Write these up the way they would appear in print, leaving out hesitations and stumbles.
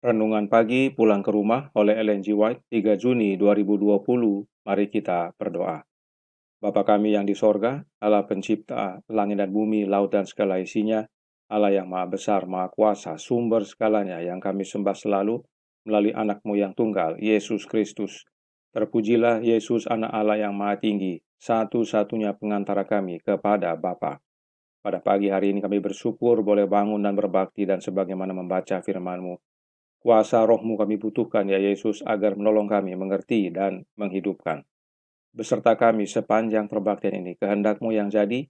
Renungan Pagi Pulang ke Rumah oleh Ellen G. White 3 Juni 2020. Mari kita berdoa. Bapa kami yang di sorga, Allah pencipta langit dan bumi, laut dan segala isinya, Allah yang maha besar, maha kuasa, sumber segalanya yang kami sembah selalu melalui anak-Mu yang tunggal, Yesus Kristus. Terpujilah Yesus anak Allah yang maha tinggi, satu-satunya pengantara kami kepada Bapa. Pada pagi hari ini kami bersyukur boleh bangun dan berbakti dan sebagaimana membaca firman-Mu. Kuasa roh-Mu kami butuhkan ya Yesus agar menolong kami mengerti dan menghidupkan. Beserta kami sepanjang perbaktian ini, kehendak-Mu yang jadi,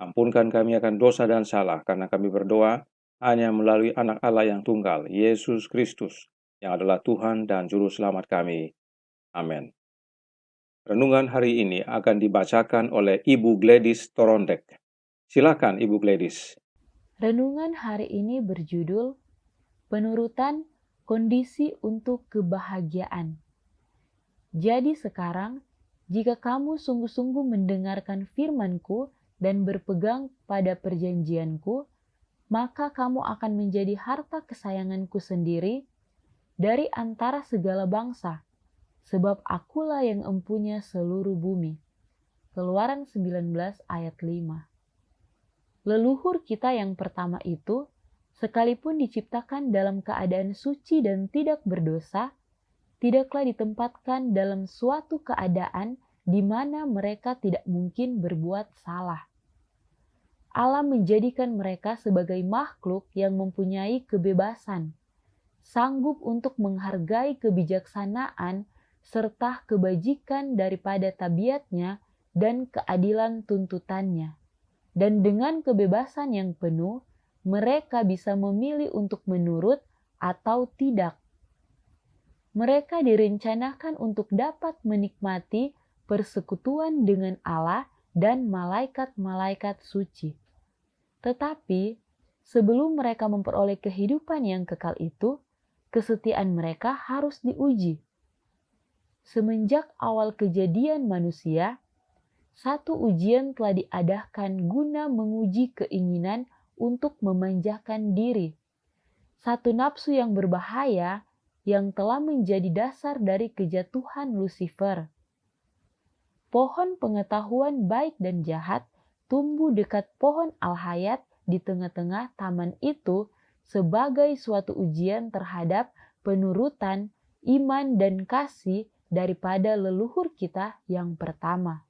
ampunkan kami akan dosa dan salah, karena kami berdoa hanya melalui anak Allah yang tunggal, Yesus Kristus, yang adalah Tuhan dan Juru Selamat kami. Amin. Renungan hari ini akan dibacakan oleh Ibu Gladys Torondek. Silakan Ibu Gladys. Renungan hari ini berjudul Penurutan Kondisi untuk Kebahagiaan. Jadi sekarang, jika kamu sungguh-sungguh mendengarkan firman-Ku dan berpegang pada perjanjian-Ku, maka kamu akan menjadi harta kesayangan-Ku sendiri dari antara segala bangsa, sebab Akulah yang empunya seluruh bumi. Keluaran 19 ayat 5. Leluhur kita yang pertama itu, sekalipun diciptakan dalam keadaan suci dan tidak berdosa, tidaklah ditempatkan dalam suatu keadaan di mana mereka tidak mungkin berbuat salah. Allah menjadikan mereka sebagai makhluk yang mempunyai kebebasan, sanggup untuk menghargai kebijaksanaan serta kebajikan daripada tabiatnya dan keadilan tuntutannya. Dan dengan kebebasan yang penuh, mereka bisa memilih untuk menurut atau tidak. Mereka direncanakan untuk dapat menikmati persekutuan dengan Allah dan malaikat-malaikat suci. Tetapi, sebelum mereka memperoleh kehidupan yang kekal itu, kesetiaan mereka harus diuji. Semenjak awal kejadian manusia, satu ujian telah diadakan guna menguji keinginan untuk memanjakan diri. Satu nafsu yang berbahaya yang telah menjadi dasar dari kejatuhan Lucifer. Pohon pengetahuan baik dan jahat tumbuh dekat pohon al-hayat di tengah-tengah taman itu sebagai suatu ujian terhadap penurutan, iman dan kasih daripada leluhur kita yang pertama.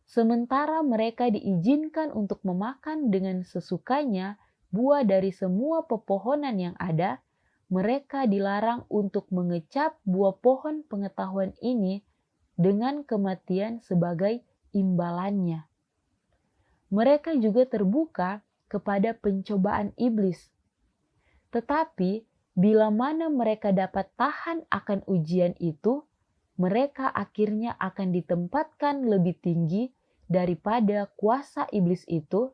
Sementara mereka diizinkan untuk memakan dengan sesukanya buah dari semua pepohonan yang ada, mereka dilarang untuk mengecap buah pohon pengetahuan ini dengan kematian sebagai imbalannya. Mereka juga terbuka kepada pencobaan iblis. Tetapi bila mana mereka dapat tahan akan ujian itu, mereka akhirnya akan ditempatkan lebih tinggi daripada kuasa iblis itu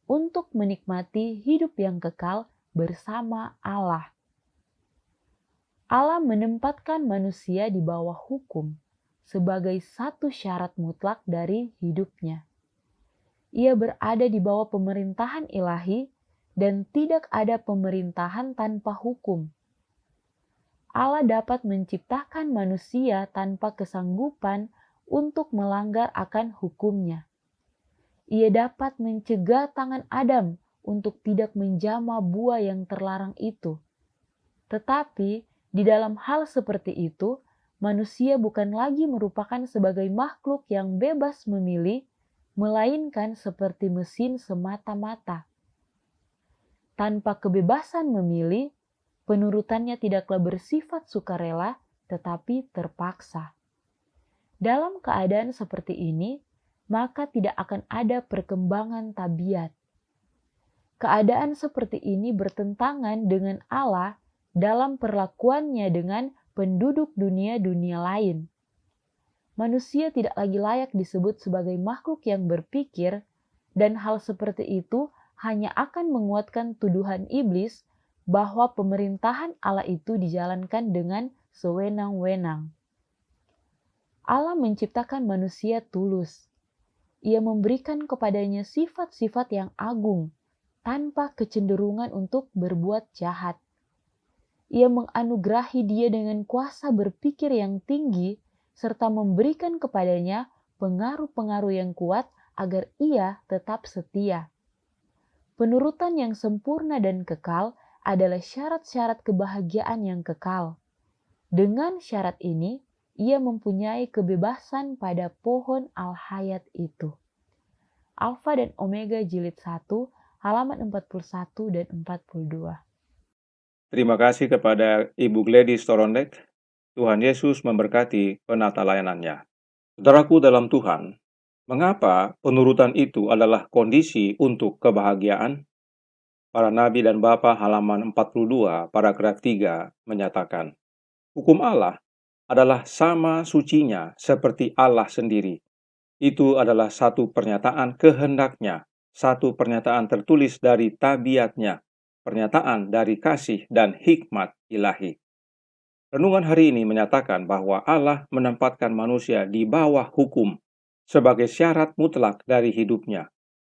untuk menikmati hidup yang kekal bersama Allah. Allah menempatkan manusia di bawah hukum sebagai satu syarat mutlak dari hidupnya. Ia berada di bawah pemerintahan ilahi dan tidak ada pemerintahan tanpa hukum. Allah dapat menciptakan manusia tanpa kesanggupan untuk melanggar akan hukumnya. Ia dapat mencegah tangan Adam untuk tidak menjamah buah yang terlarang itu. Tetapi di dalam hal seperti itu, manusia bukan lagi merupakan sebagai makhluk yang bebas memilih, melainkan seperti mesin semata-mata. Tanpa kebebasan memilih, penurutannya tidaklah bersifat sukarela, tetapi terpaksa. Dalam keadaan seperti ini, maka tidak akan ada perkembangan tabiat. Keadaan seperti ini bertentangan dengan Allah dalam perlakuannya dengan penduduk dunia-dunia lain. Manusia tidak lagi layak disebut sebagai makhluk yang berpikir, dan hal seperti itu hanya akan menguatkan tuduhan iblis bahwa pemerintahan Allah itu dijalankan dengan sewenang-wenang. Allah menciptakan manusia tulus. Ia memberikan kepadanya sifat-sifat yang agung tanpa kecenderungan untuk berbuat jahat. Ia menganugerahi dia dengan kuasa berpikir yang tinggi serta memberikan kepadanya pengaruh-pengaruh yang kuat agar ia tetap setia. Penurutan yang sempurna dan kekal adalah syarat-syarat kebahagiaan yang kekal. Dengan syarat ini, ia mempunyai kebebasan pada pohon al-hayat itu. Alfa dan Omega jilid 1, halaman 41 dan 42. Terima kasih kepada Ibu Gladys Torondek. Tuhan Yesus memberkati penata layanannya. Saudaraku dalam Tuhan, mengapa penurutan itu adalah kondisi untuk kebahagiaan? Para Nabi dan Bapa halaman 42 paragraf 3 menyatakan, hukum Allah adalah sama sucinya seperti Allah sendiri. Itu adalah satu pernyataan kehendaknya, satu pernyataan tertulis dari tabiatnya, pernyataan dari kasih dan hikmat ilahi. Renungan hari ini menyatakan bahwa Allah menempatkan manusia di bawah hukum sebagai syarat mutlak dari hidupnya.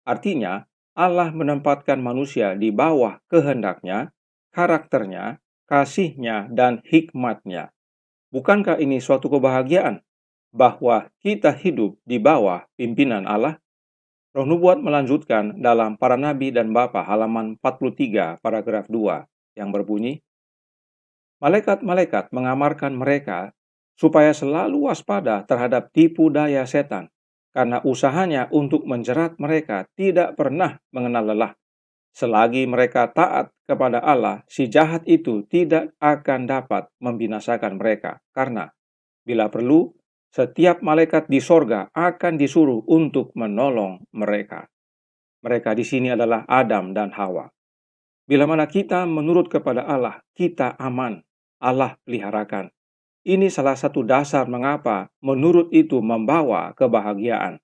Artinya, Allah menempatkan manusia di bawah kehendaknya, karakternya, kasihnya, dan hikmatnya. Bukankah ini suatu kebahagiaan bahwa kita hidup di bawah pimpinan Allah? Roh Nubuat melanjutkan dalam Para Nabi dan Bapa halaman 43 paragraf 2 yang berbunyi, malaikat-malaikat mengamarkan mereka supaya selalu waspada terhadap tipu daya setan, karena usahanya untuk menjerat mereka tidak pernah mengenal lelah. Selagi mereka taat kepada Allah, si jahat itu tidak akan dapat membinasakan mereka, karena bila perlu, setiap malaikat di sorga akan disuruh untuk menolong mereka. Mereka di sini adalah Adam dan Hawa. Bila mana kita menurut kepada Allah, kita aman. Allah peliharakan. Ini salah satu dasar mengapa menurut itu membawa kebahagiaan.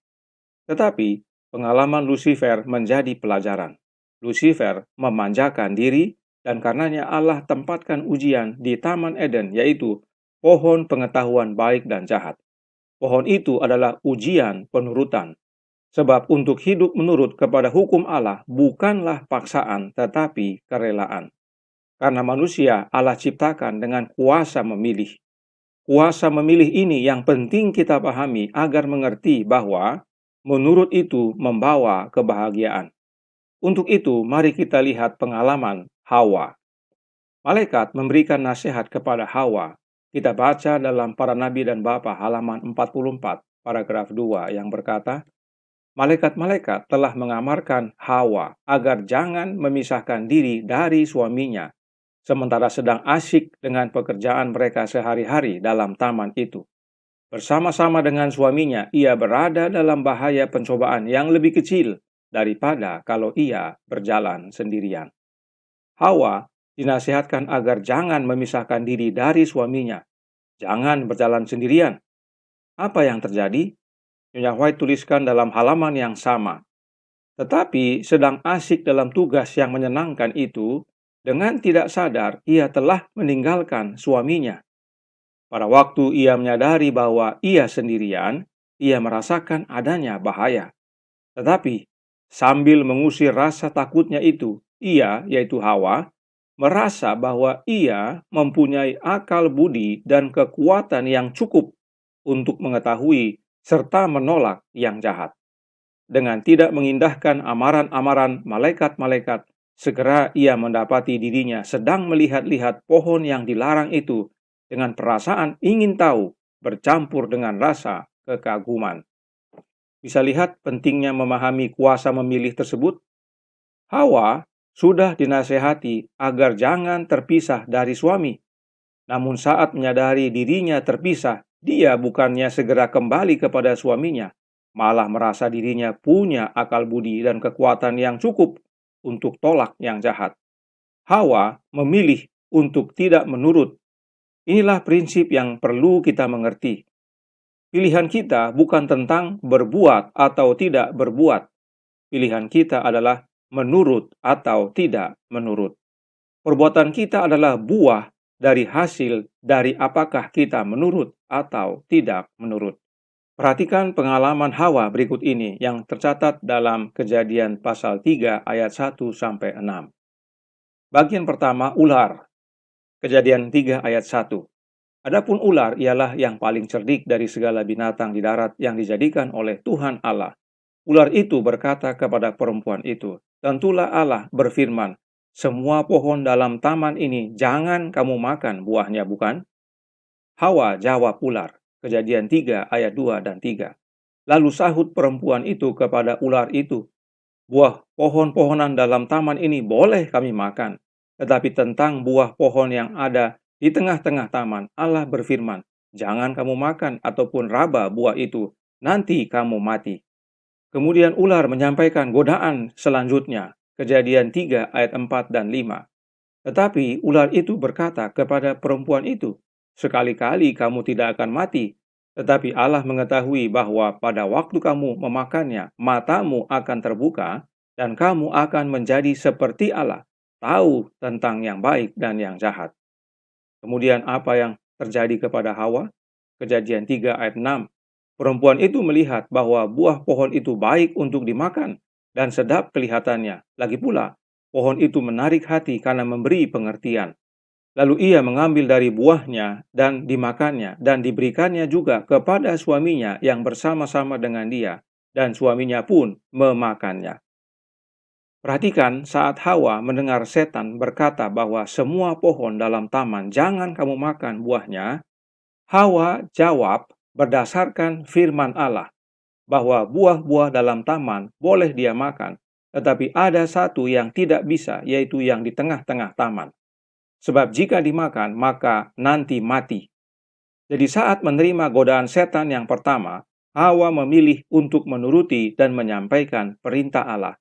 Tetapi pengalaman Lucifer menjadi pelajaran. Lucifer memanjakan diri dan karenanya Allah tempatkan ujian di Taman Eden, yaitu pohon pengetahuan baik dan jahat. Pohon itu adalah ujian penurutan. Sebab untuk hidup menurut kepada hukum Allah bukanlah paksaan tetapi kerelaan. Karena manusia Allah ciptakan dengan kuasa memilih. Kuasa memilih ini yang penting kita pahami agar mengerti bahwa menurut itu membawa kebahagiaan. Untuk itu, mari kita lihat pengalaman Hawa. Malaikat memberikan nasihat kepada Hawa. Kita baca dalam Para Nabi dan Bapa halaman 44, paragraf 2 yang berkata, malaikat-malaikat telah mengamarkan Hawa agar jangan memisahkan diri dari suaminya, sementara sedang asyik dengan pekerjaan mereka sehari-hari dalam taman itu. Bersama-sama dengan suaminya, ia berada dalam bahaya pencobaan yang lebih kecil daripada kalau ia berjalan sendirian. Hawa dinasihatkan agar jangan memisahkan diri dari suaminya. Jangan berjalan sendirian. Apa yang terjadi? Nyonya White tuliskan dalam halaman yang sama. Tetapi sedang asyik dalam tugas yang menyenangkan itu, dengan tidak sadar ia telah meninggalkan suaminya. Pada waktu ia menyadari bahwa ia sendirian, ia merasakan adanya bahaya. Tetapi sambil mengusir rasa takutnya itu, ia, yaitu Hawa, merasa bahwa ia mempunyai akal budi dan kekuatan yang cukup untuk mengetahui serta menolak yang jahat. Dengan tidak mengindahkan amaran-amaran malaikat-malaikat, segera ia mendapati dirinya sedang melihat-lihat pohon yang dilarang itu dengan perasaan ingin tahu bercampur dengan rasa kekaguman. Bisa lihat pentingnya memahami kuasa memilih tersebut? Hawa sudah dinasehati agar jangan terpisah dari suami. Namun saat menyadari dirinya terpisah, dia bukannya segera kembali kepada suaminya, malah merasa dirinya punya akal budi dan kekuatan yang cukup untuk tolak yang jahat. Hawa memilih untuk tidak menurut. Inilah prinsip yang perlu kita mengerti. Pilihan kita bukan tentang berbuat atau tidak berbuat. Pilihan kita adalah menurut atau tidak menurut. Perbuatan kita adalah buah dari hasil dari apakah kita menurut atau tidak menurut. Perhatikan pengalaman Hawa berikut ini yang tercatat dalam Kejadian pasal 3 ayat 1-6. Bagian pertama, ular. Kejadian 3 ayat 1. Adapun ular ialah yang paling cerdik dari segala binatang di darat yang dijadikan oleh Tuhan Allah. Ular itu berkata kepada perempuan itu, "Tentulah Allah berfirman, semua pohon dalam taman ini jangan kamu makan buahnya, bukan?" Hawa jawab ular. Kejadian 3 ayat 2 dan 3. Lalu sahut perempuan itu kepada ular itu, "Buah pohon-pohonan dalam taman ini boleh kami makan. Tetapi tentang buah pohon yang ada di tengah-tengah taman, Allah berfirman, jangan kamu makan ataupun raba buah itu, nanti kamu mati." Kemudian ular menyampaikan godaan selanjutnya, Kejadian 3 ayat 4 dan 5. Tetapi ular itu berkata kepada perempuan itu, "Sekali-kali kamu tidak akan mati, tetapi Allah mengetahui bahwa pada waktu kamu memakannya, matamu akan terbuka, dan kamu akan menjadi seperti Allah, tahu tentang yang baik dan yang jahat." Kemudian apa yang terjadi kepada Hawa? Kejadian 3 ayat 6. Perempuan itu melihat bahwa buah pohon itu baik untuk dimakan dan sedap kelihatannya. Lagi pula, pohon itu menarik hati karena memberi pengertian. Lalu ia mengambil dari buahnya dan dimakannya dan diberikannya juga kepada suaminya yang bersama-sama dengan dia, dan suaminya pun memakannya. Perhatikan saat Hawa mendengar setan berkata bahwa semua pohon dalam taman jangan kamu makan buahnya, Hawa jawab berdasarkan firman Allah bahwa buah-buah dalam taman boleh dia makan, tetapi ada satu yang tidak bisa, yaitu yang di tengah-tengah taman. Sebab jika dimakan, maka nanti mati. Jadi saat menerima godaan setan yang pertama, Hawa memilih untuk menuruti dan menyampaikan perintah Allah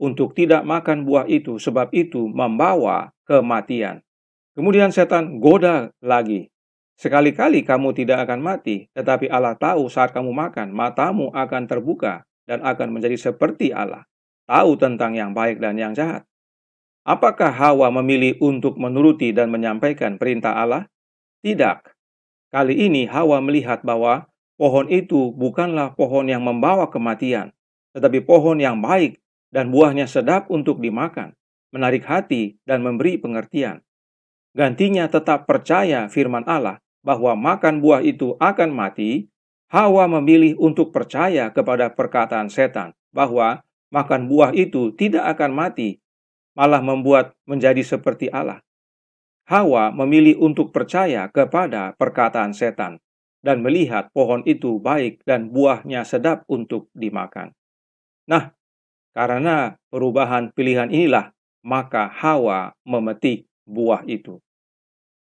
untuk tidak makan buah itu, sebab itu membawa kematian. Kemudian setan goda lagi. "Sekali-kali kamu tidak akan mati, tetapi Allah tahu saat kamu makan, matamu akan terbuka dan akan menjadi seperti Allah, tahu tentang yang baik dan yang jahat." Apakah Hawa memilih untuk menuruti dan menyampaikan perintah Allah? Tidak. Kali ini Hawa melihat bahwa pohon itu bukanlah pohon yang membawa kematian, tetapi pohon yang baik dan buahnya sedap untuk dimakan, menarik hati dan memberi pengertian. Gantinya tetap percaya firman Allah bahwa makan buah itu akan mati, Hawa memilih untuk percaya kepada perkataan setan bahwa makan buah itu tidak akan mati, malah membuat menjadi seperti Allah. Hawa memilih untuk percaya kepada perkataan setan dan melihat pohon itu baik dan buahnya sedap untuk dimakan. Nah, karena perubahan pilihan inilah, maka Hawa memetik buah itu.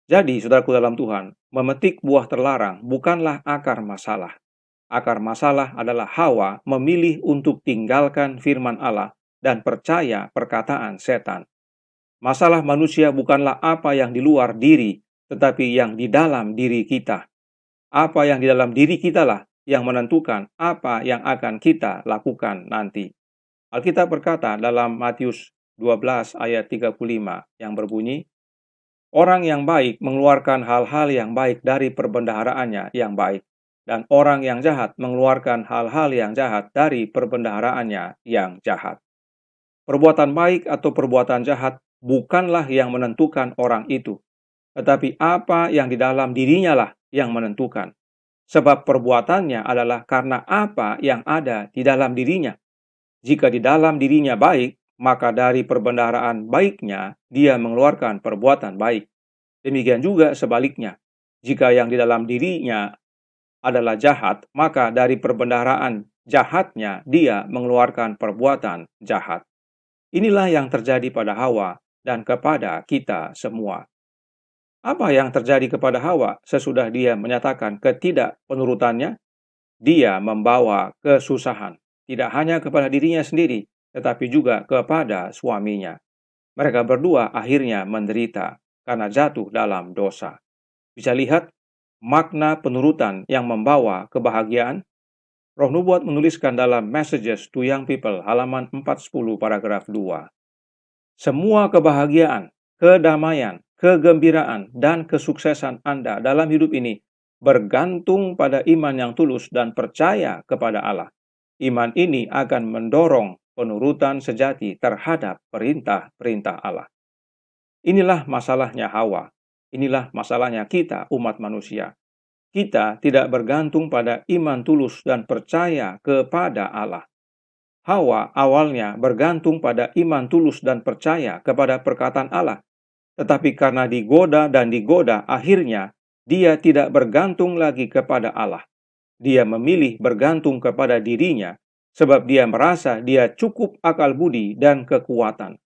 Jadi, saudaraku dalam Tuhan, memetik buah terlarang bukanlah akar masalah. Akar masalah adalah Hawa memilih untuk tinggalkan firman Allah dan percaya perkataan setan. Masalah manusia bukanlah apa yang di luar diri, tetapi yang di dalam diri kita. Apa yang di dalam diri kita lah yang menentukan apa yang akan kita lakukan nanti. Alkitab berkata dalam Matius 12 ayat 35 yang berbunyi, "Orang yang baik mengeluarkan hal-hal yang baik dari perbendaharaannya yang baik, dan orang yang jahat mengeluarkan hal-hal yang jahat dari perbendaharaannya yang jahat." Perbuatan baik atau perbuatan jahat bukanlah yang menentukan orang itu, tetapi apa yang di dalam dirinya lah yang menentukan. Sebab perbuatannya adalah karena apa yang ada di dalam dirinya. Jika di dalam dirinya baik, maka dari perbendaharaan baiknya dia mengeluarkan perbuatan baik. Demikian juga sebaliknya. Jika yang di dalam dirinya adalah jahat, maka dari perbendaharaan jahatnya dia mengeluarkan perbuatan jahat. Inilah yang terjadi pada Hawa dan kepada kita semua. Apa yang terjadi kepada Hawa sesudah dia menyatakan ketidakpenurutannya? Dia membawa kesusahan, tidak hanya kepada dirinya sendiri, tetapi juga kepada suaminya. Mereka berdua akhirnya menderita karena jatuh dalam dosa. Bisa lihat makna penurutan yang membawa kebahagiaan? Roh Nubuat menuliskan dalam Messages to Young People halaman 410 paragraf 2. Semua kebahagiaan, kedamaian, kegembiraan, dan kesuksesan Anda dalam hidup ini bergantung pada iman yang tulus dan percaya kepada Allah. Iman ini akan mendorong penurutan sejati terhadap perintah-perintah Allah. Inilah masalahnya Hawa. Inilah masalahnya kita, umat manusia. Kita tidak bergantung pada iman tulus dan percaya kepada Allah. Hawa awalnya bergantung pada iman tulus dan percaya kepada perkataan Allah. Tetapi karena digoda dan digoda, akhirnya dia tidak bergantung lagi kepada Allah. Dia memilih bergantung kepada dirinya, sebab dia merasa dia cukup akal budi dan kekuatan.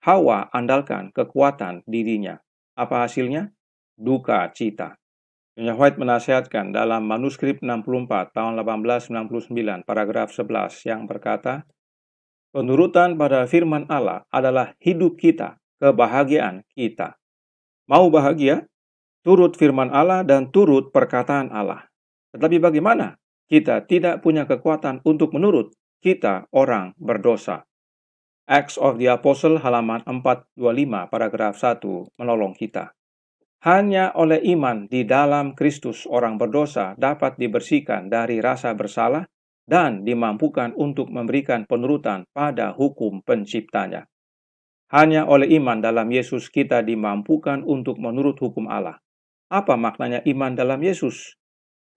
Hawa andalkan kekuatan dirinya. Apa hasilnya? Duka cita. Nyonya White menasihatkan dalam manuskrip 64 tahun 1899 paragraf 11 yang berkata, penurutan pada firman Allah adalah hidup kita, kebahagiaan kita. Mau bahagia? Turut firman Allah dan turut perkataan Allah. Tetapi bagaimana? Kita tidak punya kekuatan untuk menurut. Kita orang berdosa. Acts of the Apostle halaman 425 paragraf 1 menolong kita. Hanya oleh iman di dalam Kristus orang berdosa dapat dibersihkan dari rasa bersalah dan dimampukan untuk memberikan penurutan pada hukum penciptanya. Hanya oleh iman dalam Yesus kita dimampukan untuk menurut hukum Allah. Apa maknanya iman dalam Yesus?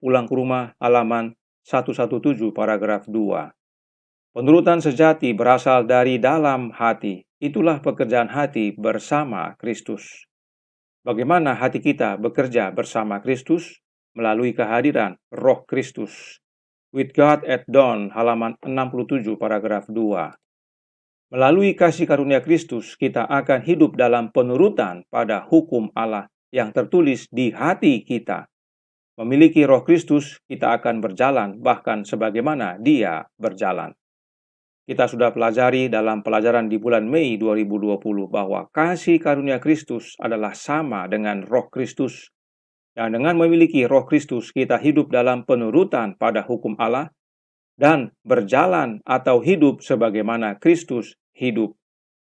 Pulang ke rumah halaman 117 paragraf 2. Penurutan sejati berasal dari dalam hati. Itulah pekerjaan hati bersama Kristus. Bagaimana hati kita bekerja bersama Kristus? Melalui kehadiran Roh Kristus. With God at Dawn, halaman 67, paragraf 2. Melalui kasih karunia Kristus, kita akan hidup dalam penurutan pada hukum Allah yang tertulis di hati kita. Memiliki Roh Kristus, kita akan berjalan bahkan sebagaimana Dia berjalan. Kita sudah pelajari dalam pelajaran di bulan Mei 2020 bahwa kasih karunia Kristus adalah sama dengan Roh Kristus. Dan dengan memiliki Roh Kristus, kita hidup dalam penurutan pada hukum Allah dan berjalan atau hidup sebagaimana Kristus hidup.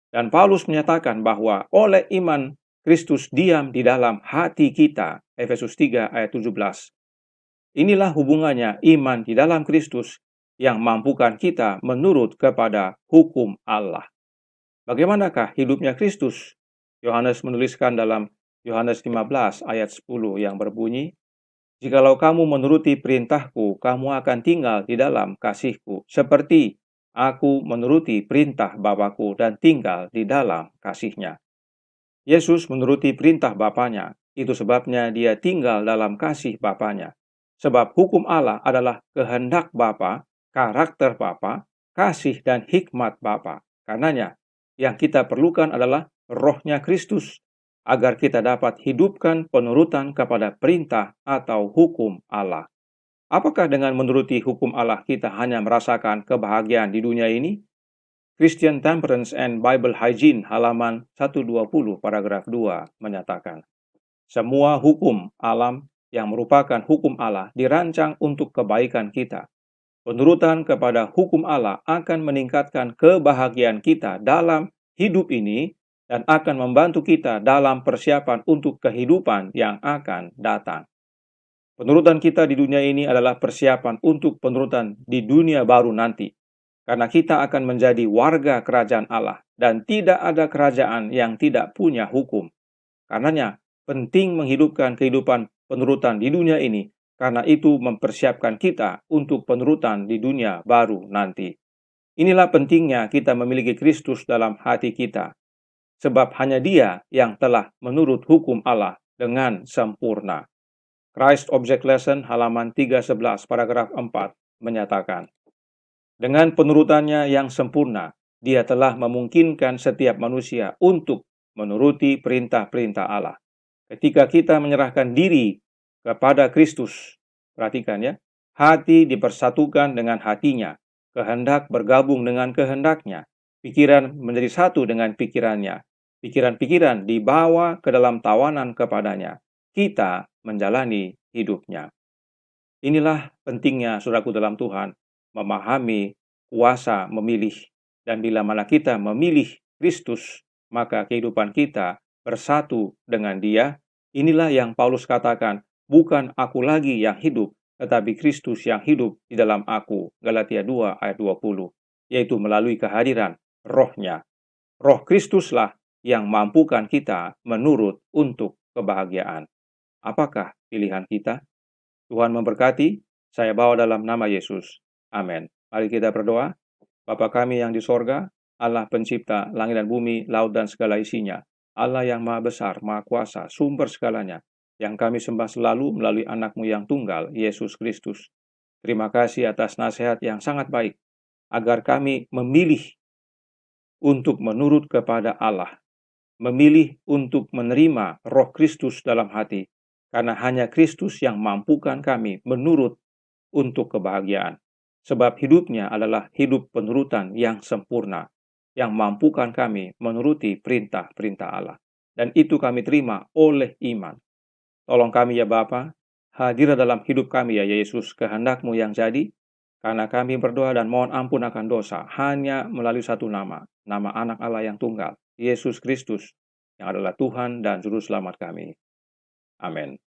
Dan Paulus menyatakan bahwa oleh iman Kristus diam di dalam hati kita. Efesus 3 ayat 17. Inilah hubungannya iman di dalam Kristus yang mampukan kita menurut kepada hukum Allah. Bagaimanakah hidupnya Kristus? Yohanes menuliskan dalam Yohanes 15 ayat 10 yang berbunyi, jikalau kamu menuruti perintahku, kamu akan tinggal di dalam kasihku, seperti aku menuruti perintah Bapa-Ku dan tinggal di dalam kasihnya. Yesus menuruti perintah Bapanya, itu sebabnya dia tinggal dalam kasih Bapanya. Sebab hukum Allah adalah kehendak Bapa, karakter Bapa, kasih dan hikmat Bapa. Karenanya, yang kita perlukan adalah Rohnya Kristus, agar kita dapat hidupkan penurutan kepada perintah atau hukum Allah. Apakah dengan menuruti hukum Allah kita hanya merasakan kebahagiaan di dunia ini? Christian Temperance and Bible Hygiene halaman 120 paragraf 2 menyatakan, semua hukum alam yang merupakan hukum Allah dirancang untuk kebaikan kita. Penurutan kepada hukum Allah akan meningkatkan kebahagiaan kita dalam hidup ini dan akan membantu kita dalam persiapan untuk kehidupan yang akan datang. Penurutan kita di dunia ini adalah persiapan untuk penurutan di dunia baru nanti. Karena kita akan menjadi warga kerajaan Allah dan tidak ada kerajaan yang tidak punya hukum. Karenanya, penting menghidupkan kehidupan penurutan di dunia ini, karena itu mempersiapkan kita untuk penurutan di dunia baru nanti. Inilah pentingnya kita memiliki Kristus dalam hati kita, sebab hanya Dia yang telah menurut hukum Allah dengan sempurna. Christ Object Lesson halaman 311 paragraf 4 menyatakan, dengan penurutannya yang sempurna, Dia telah memungkinkan setiap manusia untuk menuruti perintah-perintah Allah. Ketika kita menyerahkan diri kepada Kristus, perhatikan ya, hati dipersatukan dengan hatinya, kehendak bergabung dengan kehendaknya, pikiran menjadi satu dengan pikirannya, pikiran-pikiran dibawa ke dalam tawanan kepadanya, kita menjalani hidupnya. Inilah pentingnya saudaraku dalam Tuhan, memahami kuasa memilih, dan bila mana kita memilih Kristus, maka kehidupan kita bersatu dengan Dia. Inilah yang Paulus katakan, bukan aku lagi yang hidup, tetapi Kristus yang hidup di dalam aku. Galatia 2 ayat 20, yaitu melalui kehadiran Roh-Nya. Roh Kristuslah yang mampukan kita menurut untuk kebahagiaan. Apakah pilihan kita? Tuhan memberkati. Saya bawa dalam nama Yesus. Amin. Mari kita berdoa. Bapa kami yang di sorga, Allah pencipta langit dan bumi, laut dan segala isinya. Allah yang maha besar, maha kuasa, sumber segalanya. Yang kami sembah selalu melalui anak-Mu yang tunggal, Yesus Kristus. Terima kasih atas nasihat yang sangat baik. Agar kami memilih untuk menurut kepada Allah. Memilih untuk menerima Roh Kristus dalam hati. Karena hanya Kristus yang mampukan kami menurut untuk kebahagiaan. Sebab hidupnya adalah hidup penurutan yang sempurna, yang mampukan kami menuruti perintah-perintah Allah. Dan itu kami terima oleh iman. Tolong kami ya Bapa, hadir dalam hidup kami ya Yesus, kehendak-Mu yang jadi, karena kami berdoa dan mohon ampun akan dosa, hanya melalui satu nama, nama anak Allah yang tunggal, Yesus Kristus, yang adalah Tuhan dan Juru Selamat kami. Amin.